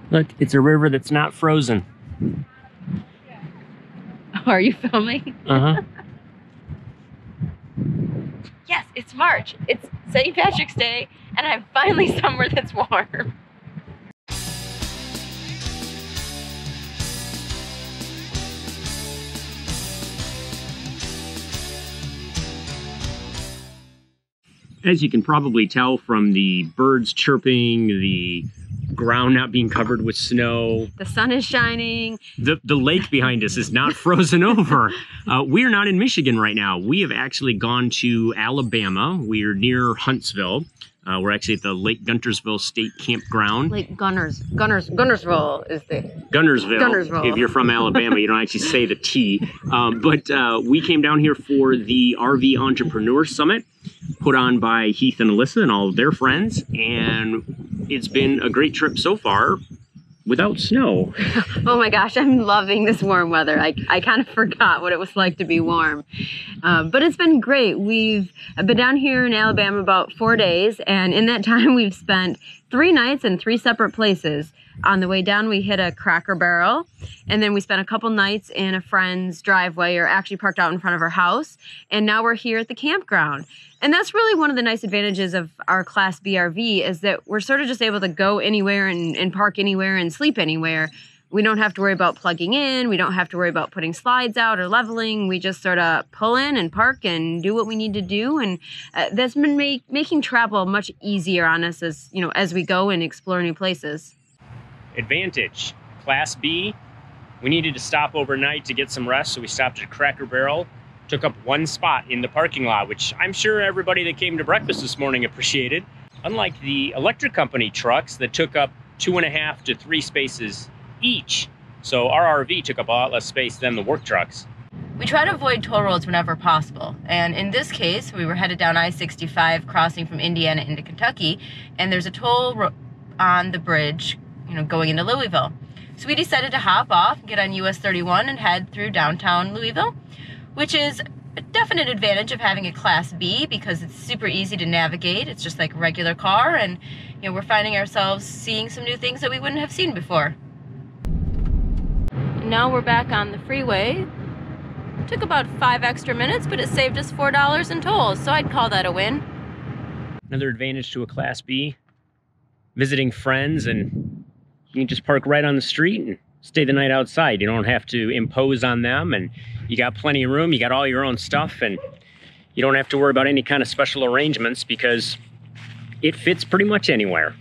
Look, it's a river that's not frozen. Oh, are you filming? Uh-huh. Yes, it's March. It's St. Patrick's Day, and I'm finally somewhere that's warm. As you can probably tell from the birds chirping, the ground not being covered with snow. The sun is shining. The lake behind us is not frozen over. We're not in Michigan right now. We have actually gone to Alabama. We're near Huntsville. We're actually at the Lake Guntersville State Campground. Lake Guntersville is the... Guntersville. If you're from Alabama, you don't actually say the T. But we came down here for the RV Entrepreneur Summit, put on by Heath and Alyssa and all of their friends. And it's been a great trip so far without snow. Oh my gosh, I'm loving this warm weather. I kind of forgot what it was like to be warm. But it's been great. I've been down here in Alabama about 4 days, and in that time we've spent 3 nights in 3 separate places. On the way down, we hit a Cracker Barrel, and then we spent a couple nights in a friend's driveway, or actually parked out in front of her house, and now we're here at the campground. And that's really one of the nice advantages of our Class B RV, is that we're sort of just able to go anywhere and park anywhere and sleep anywhere. We don't have to worry about plugging in. We don't have to worry about putting slides out or leveling. We just sort of pull in and park and do what we need to do. And that's been making travel much easier on us as we go and explore new places. Advantage, Class B. We needed to stop overnight to get some rest, so we stopped at Cracker Barrel, took up 1 spot in the parking lot, which I'm sure everybody that came to breakfast this morning appreciated. Unlike the electric company trucks that took up 2.5 to 3 spaces each. So our RV took up a lot less space than the work trucks. We try to avoid toll roads whenever possible. And in this case, we were headed down I-65 crossing from Indiana into Kentucky, and there's a toll on the bridge, going into Louisville. So we decided to hop off, get on US 31 and head through downtown Louisville, which is a definite advantage of having a Class B because it's super easy to navigate. It's just like a regular car, and we're finding ourselves seeing some new things that we wouldn't have seen before. And now we're back on the freeway. It took about 5 extra minutes, but it saved us $4 in tolls, so I'd call that a win. Another advantage to a Class B, visiting friends, and you can just park right on the street and stay the night outside. You don't have to impose on them, and you got plenty of room. You got all your own stuff, and you don't have to worry about any kind of special arrangements because it fits pretty much anywhere.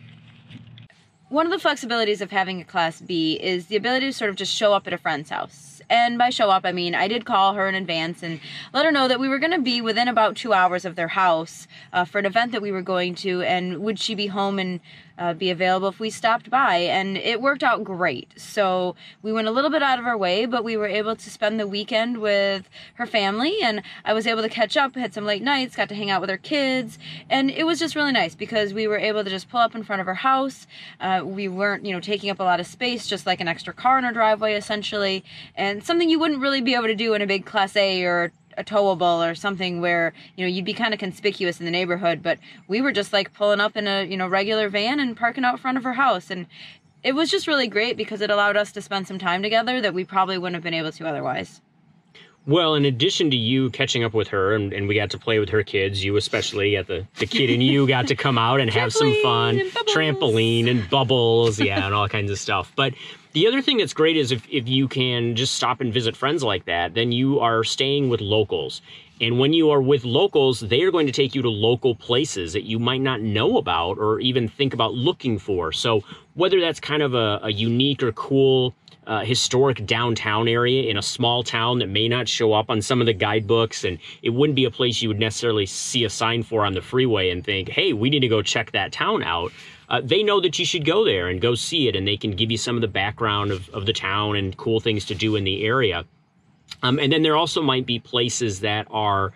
One of the flexibilities of having a Class B is the ability to sort of just show up at a friend's house. And by show up, I mean I did call her in advance and let her know that we were going to be within about 2 hours of their house for an event that we were going to, and would she be home and be available if we stopped by. And it worked out great. So we went a little bit out of our way, but we were able to spend the weekend with her family, and I was able to catch up, had some late nights, got to hang out with her kids, and it was just really nice because we were able to just pull up in front of her house. We weren't, taking up a lot of space, just like an extra car in our driveway essentially, and something you wouldn't really be able to do in a big Class A or a towable or something where you'd be kind of conspicuous in the neighborhood. But we were just like pulling up in a regular van and parking out front of her house, and it was just really great because it allowed us to spend some time together that we probably wouldn't have been able to otherwise. Well, in addition to you catching up with her, and we got to play with her kids, you especially, the kid and you got to come out and have some fun. Trampoline and bubbles, yeah, and all kinds of stuff. But the other thing that's great is if you can just stop and visit friends like that, then you are staying with locals. And when you are with locals, they are going to take you to local places that you might not know about or even think about looking for. So whether that's kind of a unique or cool historic downtown area in a small town that may not show up on some of the guidebooks, and it wouldn't be a place you would necessarily see a sign for on the freeway and think, hey, we need to go check that town out. They know that you should go there and go see it, and they can give you some of the background of the town and cool things to do in the area. And then there also might be places that are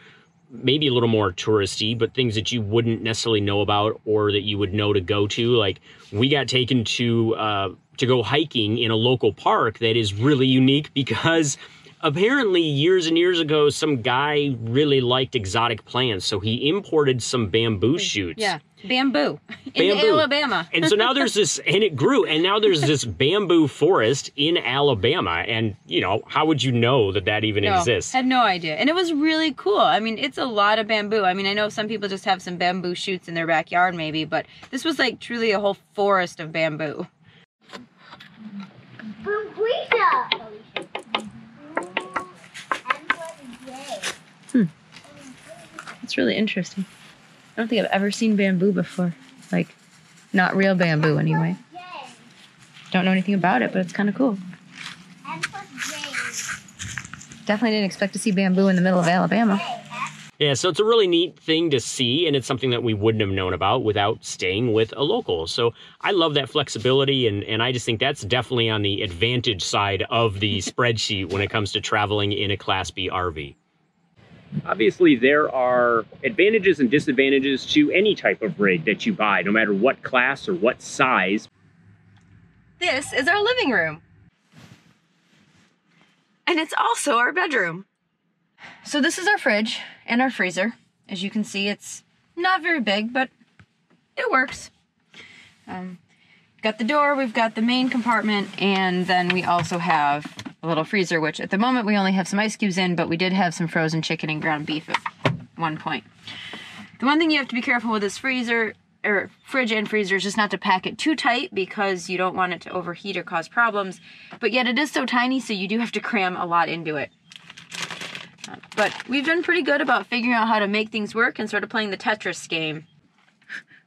maybe a little more touristy, but things that you wouldn't necessarily know about or that you would know to go to. Like we got taken to go hiking in a local park that is really unique because apparently years and years ago, some guy really liked exotic plants, so he imported some bamboo shoots. Yeah, bamboo. In Alabama. And so now there's this, and it grew, and now there's this bamboo forest in Alabama. And, you know, how would you know that that even exists? I had no idea. And it was really cool. I mean, it's a lot of bamboo. I mean, I know some people just have some bamboo shoots in their backyard maybe, but this was like truly a whole forest of bamboo. It's really interesting. I don't think I've ever seen bamboo before. Like, not real bamboo anyway. Don't know anything about it, but it's kind of cool. Definitely didn't expect to see bamboo in the middle of Alabama. Yeah, so it's a really neat thing to see, and it's something that we wouldn't have known about without staying with a local. So I love that flexibility, and I just think that's definitely on the advantage side of the spreadsheet when it comes to traveling in a Class B RV. Obviously, there are advantages and disadvantages to any type of rig that you buy, no matter what class or what size. This is our living room. And it's also our bedroom. So this is our fridge and our freezer. As you can see, it's not very big, but it works. Got the door, we've got the main compartment, and then we also have a little freezer, which at the moment we only have some ice cubes in, but we did have some frozen chicken and ground beef at one point. The one thing you have to be careful with this freezer, or fridge and freezer, is just not to pack it too tight because you don't want it to overheat or cause problems. But yet it is so tiny, so you do have to cram a lot into it. But we've done pretty good about figuring out how to make things work and sort of playing the Tetris game.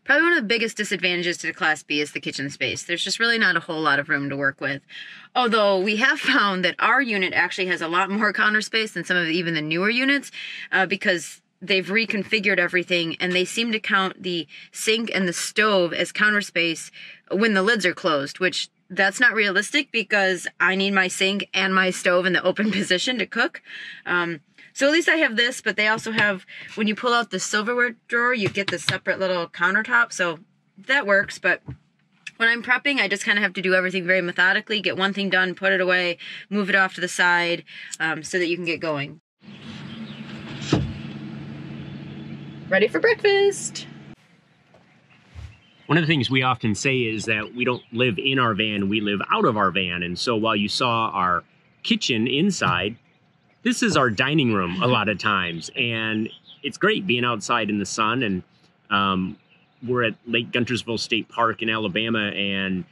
Probably one of the biggest disadvantages to the Class B is the kitchen space. There's just really not a whole lot of room to work with. Although we have found that our unit actually has a lot more counter space than some of even the newer units because they've reconfigured everything and they seem to count the sink and the stove as counter space when the lids are closed, which that's not realistic because I need my sink and my stove in the open position to cook. So at least I have this, but they also have, when you pull out the silverware drawer, you get this separate little countertop, so that works. But when I'm prepping, I just kind of have to do everything very methodically, get one thing done, put it away, move it off to the side, so that you can get going. Ready for breakfast! One of the things we often say is that we don't live in our van, we live out of our van. And so while you saw our kitchen inside, this is our dining room a lot of times, and it's great being outside in the sun. And we're at Lake Guntersville State Park in Alabama, and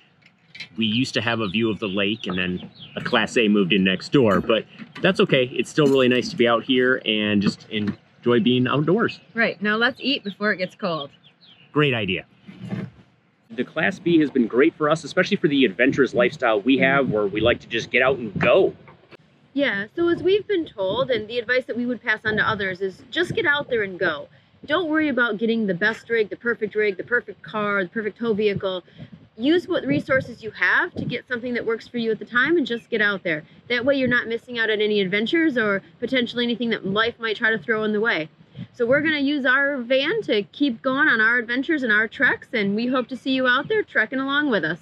we used to have a view of the lake, and then a Class A moved in next door. But that's okay. It's still really nice to be out here and just enjoy being outdoors. Right. Now let's eat before it gets cold. Great idea. The Class B has been great for us, especially for the adventurous lifestyle we have, where we like to just get out and go. Yeah, so as we've been told, and the advice that we would pass on to others is just get out there and go. Don't worry about getting the best rig, the perfect car, the perfect tow vehicle. Use what resources you have to get something that works for you at the time and just get out there. That way you're not missing out on any adventures or potentially anything that life might try to throw in the way. So we're going to use our van to keep going on our adventures and our treks, and we hope to see you out there trekking along with us.